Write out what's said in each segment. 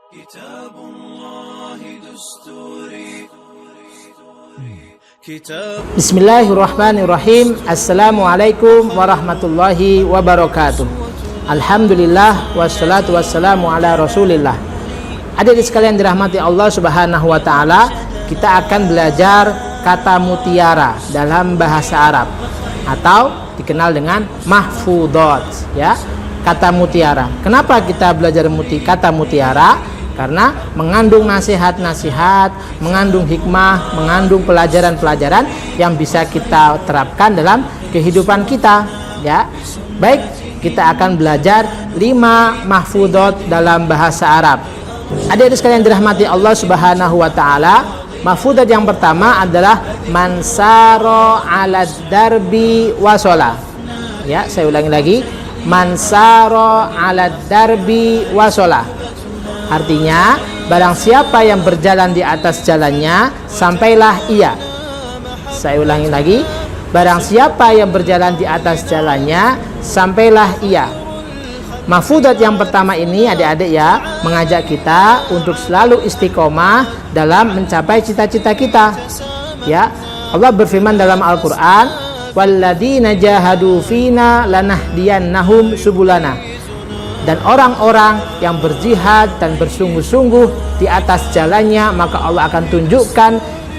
كتاب الله دستوري. Bismillahirrahmanirrahim. Assalamualaikum warahmatullahi wabarakatuh. Alhamdulillah wassalatu wassalamu ala rasulillah. Adik-adik sekalian dirahmati Allah subhanahu wa ta'ala, kita akan belajar kata mutiara dalam bahasa Arab atau dikenal dengan mahfudot, ya, kata mutiara. Kenapa kita belajar kata mutiara? Karena mengandung nasihat-nasihat, mengandung hikmah, mengandung pelajaran-pelajaran yang bisa kita terapkan dalam kehidupan kita, ya. Baik, kita akan belajar 5 mahfudot dalam bahasa Arab. Adik-adik sekalian dirahmati Allah subhanahu wa ta'ala, mahfudot yang pertama adalah mansaro ala darbi wasola. Ya, saya ulangi lagi, mansaro ala darbi wasola. Artinya, barang siapa yang berjalan di atas jalannya, sampailah ia. Saya ulangi lagi, barang siapa yang berjalan di atas jalannya, sampailah ia. Mahfudat yang pertama ini, adik-adik, ya, mengajak kita untuk selalu istiqomah dalam mencapai cita-cita kita. Ya, Allah berfirman dalam Al-Quran, "Walladzina jahadu fina lanahdiyannahum subulana." Dan orang-orang yang berjihad dan bersungguh-sungguh di atas jalannya, maka Allah akan tunjukkan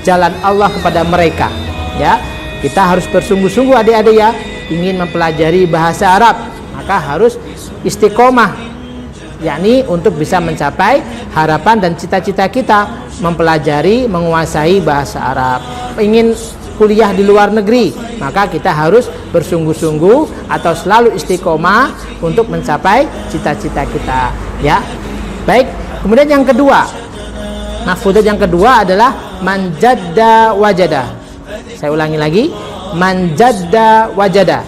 jalan Allah kepada mereka. Ya, kita harus bersungguh-sungguh, adik-adik, ya, ingin mempelajari bahasa Arab, maka harus istiqomah, yakni untuk bisa mencapai harapan dan cita-cita kita mempelajari, menguasai bahasa Arab. Ingin kuliah di luar negeri, maka kita harus bersungguh-sungguh atau selalu istiqomah untuk mencapai cita-cita kita, ya. Baik, kemudian yang kedua, mahfudat yang kedua adalah manjadda wajada. Saya ulangi lagi, manjadda wajada.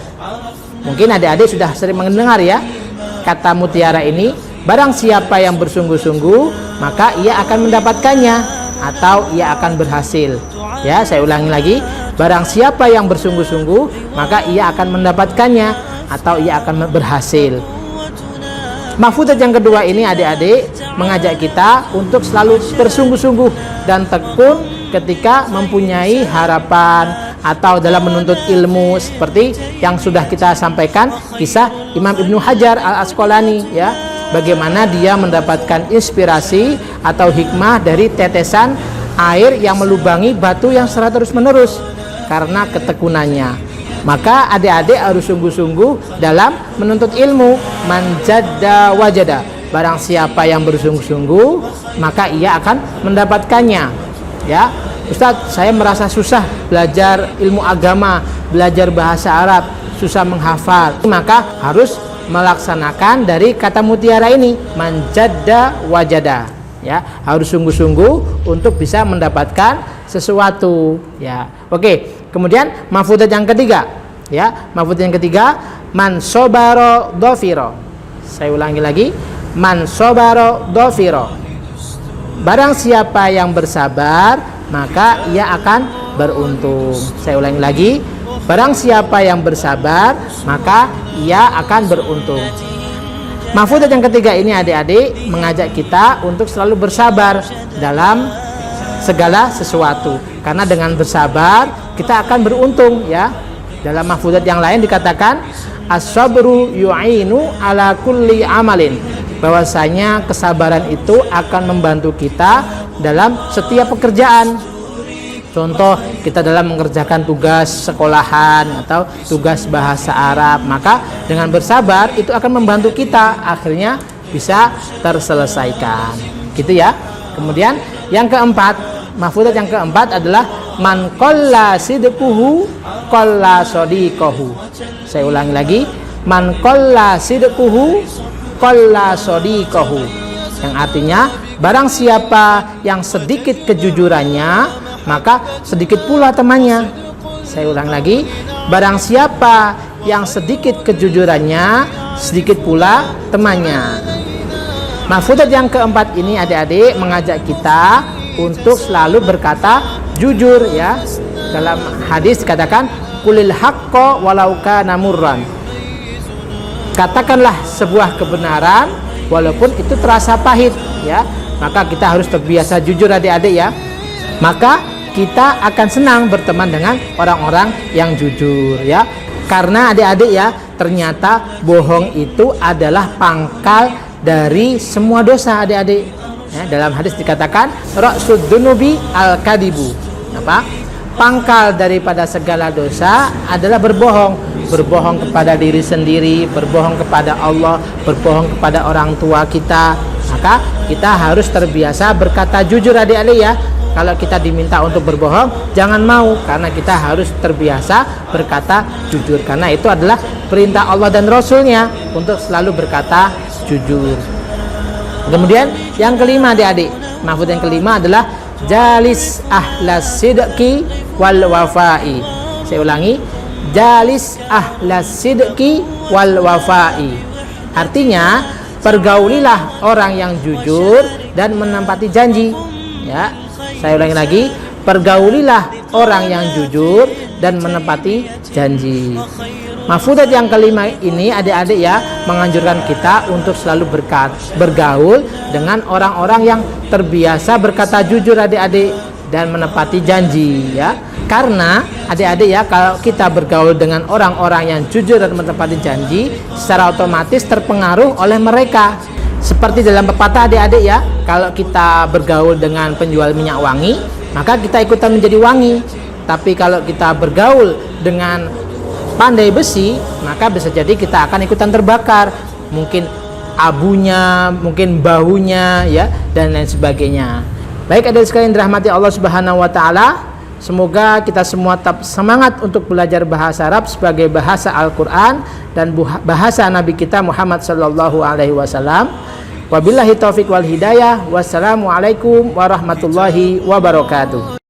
Mungkin adik-adik sudah sering mendengar, ya, kata mutiara ini. Barang siapa yang bersungguh-sungguh, maka ia akan mendapatkannya atau ia akan berhasil. Ya, saya ulangi lagi, barang siapa yang bersungguh-sungguh, maka ia akan mendapatkannya atau ia akan berhasil. Mahfudat yang kedua ini, adik-adik, mengajak kita untuk selalu bersungguh-sungguh dan tekun ketika mempunyai harapan atau dalam menuntut ilmu, seperti yang sudah kita sampaikan kisah Imam Ibnu Hajar Al-Asqalani, ya, bagaimana dia mendapatkan inspirasi atau hikmah dari tetesan air yang melubangi batu yang secara terus-menerus karena ketekunannya. Maka adik-adik harus sungguh-sungguh dalam menuntut ilmu. Manjadda wajada. Barang siapa yang bersungguh-sungguh, maka ia akan mendapatkannya. Ya, Ustadz, saya merasa susah belajar ilmu agama, belajar bahasa Arab, susah menghafal. Maka harus melaksanakan dari kata mutiara ini, manjadda wajada. Ya, harus sungguh-sungguh untuk bisa mendapatkan sesuatu, ya. Oke, kemudian mahfudat yang ketiga, ya, mahfudat yang ketiga, man sobaro dofiro. Saya ulangi lagi, man sobaro dofiro. Barang siapa yang bersabar, maka ia akan beruntung. Saya ulangi lagi, barang siapa yang bersabar, maka ia akan beruntung. Mahfudat yang ketiga ini, adik-adik, mengajak kita untuk selalu bersabar dalam segala sesuatu. Karena dengan bersabar kita akan beruntung, ya. Dalam mahfudat yang lain dikatakan as-sabru yu'inu ala kulli amalin. Bahwasanya kesabaran itu akan membantu kita dalam setiap pekerjaan. Contoh, kita dalam mengerjakan tugas sekolahan atau tugas bahasa Arab, maka dengan bersabar itu akan membantu kita akhirnya bisa terselesaikan, gitu, ya. Kemudian yang keempat, mahfudat yang keempat adalah man qalla sidquhu qalla sadiqahu. Saya ulangi lagi, man qalla sidquhu qalla sadiqahu, yang artinya barang siapa yang sedikit kejujurannya, maka sedikit pula temannya. Saya ulang lagi, barang siapa yang sedikit kejujurannya, sedikit pula temannya. Mahfudat yang keempat ini, adik-adik, mengajak kita untuk selalu berkata jujur, ya. Dalam hadis dikatakan kulil haqqo walau kana murran. Katakanlah sebuah kebenaran walaupun itu terasa pahit, ya. maka kita harus terbiasa jujur adik-adik ya. Maka kita akan senang berteman dengan orang-orang yang jujur ya. Karena adik-adik ya, ternyata bohong itu adalah pangkal dari semua dosa adik-adik ya, dalam hadis dikatakan ra'sud dunubi al-kadibu. Apa? Pangkal daripada segala dosa adalah berbohong. Berbohong kepada diri sendiri, berbohong kepada Allah, berbohong kepada orang tua kita. Maka kita harus terbiasa berkata jujur adik-adik ya. Kalau kita diminta untuk berbohong, jangan mau, karena kita harus terbiasa berkata jujur. Karena itu adalah perintah Allah dan Rasulnya untuk selalu berkata jujur. Kemudian yang kelima adik-adik, mahfud yang kelima adalah jalis ahlas sidqi wal wafai. Saya ulangi, jalis ahlas sidqi wal wafai. Artinya, pergaulilah orang yang jujur dan menempati janji. Ya, saya ulangi lagi, pergaulilah orang yang jujur dan menepati janji. Mahfudzat yang kelima ini adik-adik ya, menganjurkan kita untuk selalu bergaul dengan orang-orang yang terbiasa berkata jujur adik-adik dan menepati janji ya. Karena adik-adik ya, kalau kita bergaul dengan orang-orang yang jujur dan menepati janji, secara otomatis terpengaruh oleh mereka. Seperti dalam pepatah adik-adik ya, kalau kita bergaul dengan penjual minyak wangi, maka kita ikutan menjadi wangi. Tapi kalau kita bergaul dengan pandai besi, maka bisa jadi kita akan ikutan terbakar. Mungkin abunya, mungkin bahunya ya, dan lain sebagainya. Baik adik sekalian dirahmati Allah Subhanahu wa taala, semoga kita semua tetap semangat untuk belajar bahasa Arab sebagai bahasa Al-Qur'an dan bahasa Nabi kita Muhammad sallallahu alaihi wasallam. Wabillahi taufik wal hidayah. Wassalamualaikum warahmatullahi wabarakatuh.